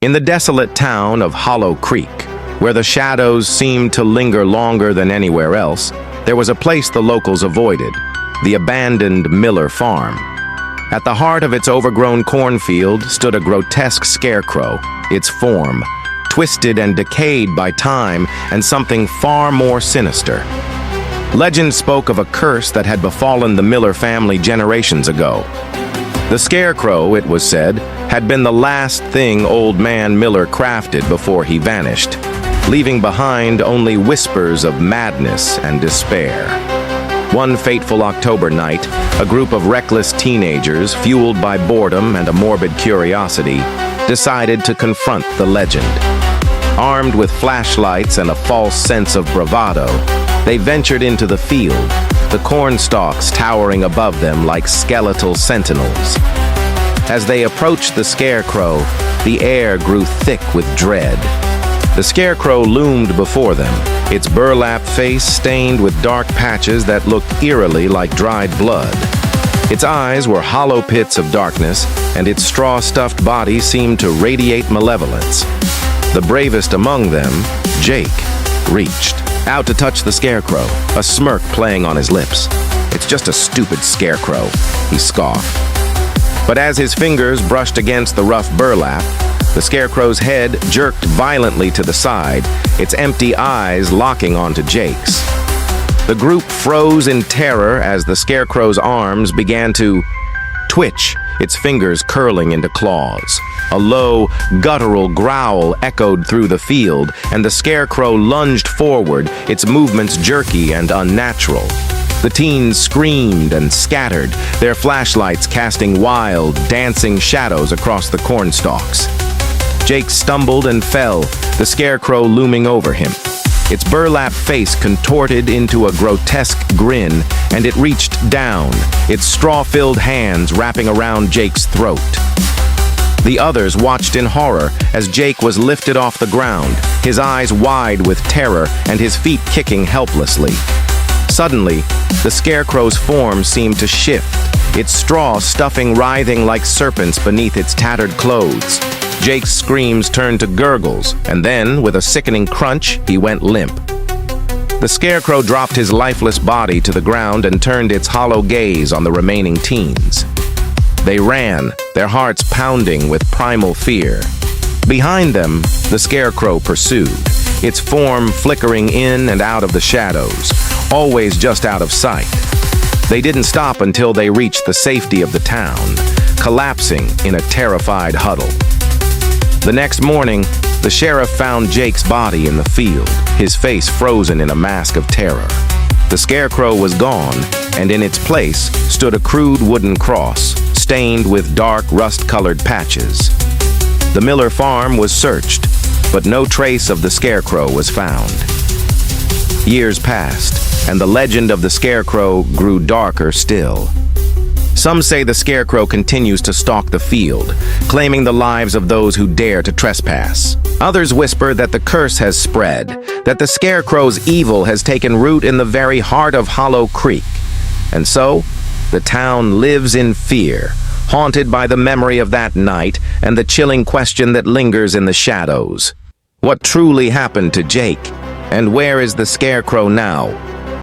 In the desolate town of Hollow Creek, where the shadows seemed to linger longer than anywhere else, there was a place the locals avoided, the abandoned Miller farm. At the heart of its overgrown cornfield stood a grotesque scarecrow, its form twisted and decayed by time and something far more sinister. Legend spoke of a curse that had befallen the Miller family generations ago. The Scarecrow, it was said, had been the last thing Old Man Miller crafted before he vanished, leaving behind only whispers of madness and despair. One fateful October night, a group of reckless teenagers, fueled by boredom and a morbid curiosity, decided to confront the legend. Armed with flashlights and a false sense of bravado, they ventured into the field, the corn stalks towering above them like skeletal sentinels. As they approached the Scarecrow, the air grew thick with dread. The Scarecrow loomed before them, its burlap face stained with dark patches that looked eerily like dried blood. Its eyes were hollow pits of darkness, and its straw-stuffed body seemed to radiate malevolence. The bravest among them, Jake, reached out to touch the Scarecrow, a smirk playing on his lips. "It's just a stupid scarecrow," he scoffed. But as his fingers brushed against the rough burlap, the Scarecrow's head jerked violently to the side, its empty eyes locking onto Jake's. The group froze in terror as the Scarecrow's arms began to twitch, its fingers curling into claws. A low, guttural growl echoed through the field, and the Scarecrow lunged forward, its movements jerky and unnatural. The teens screamed and scattered, their flashlights casting wild, dancing shadows across the cornstalks. Jake stumbled and fell, the Scarecrow looming over him. Its burlap face contorted into a grotesque grin, and it reached down, its straw-filled hands wrapping around Jake's throat. The others watched in horror as Jake was lifted off the ground, his eyes wide with terror and his feet kicking helplessly. Suddenly, the Scarecrow's form seemed to shift, its straw stuffing writhing like serpents beneath its tattered clothes. Jake's screams turned to gurgles, and then, with a sickening crunch, he went limp. The Scarecrow dropped his lifeless body to the ground and turned its hollow gaze on the remaining teens. They ran, their hearts pounding with primal fear. Behind them, the Scarecrow pursued, its form flickering in and out of the shadows, always just out of sight. They didn't stop until they reached the safety of the town, collapsing in a terrified huddle. The next morning, the sheriff found Jake's body in the field, his face frozen in a mask of terror. The Scarecrow was gone, and in its place stood a crude wooden cross, stained with dark, rust-colored patches. The Miller farm was searched, but no trace of the Scarecrow was found. Years passed, and the legend of the Scarecrow grew darker still. Some say the Scarecrow continues to stalk the field, claiming the lives of those who dare to trespass. Others whisper that the curse has spread, that the Scarecrow's evil has taken root in the very heart of Hollow Creek. And so, the town lives in fear, haunted by the memory of that night and the chilling question that lingers in the shadows. What truly happened to Jake? And where is the Scarecrow now?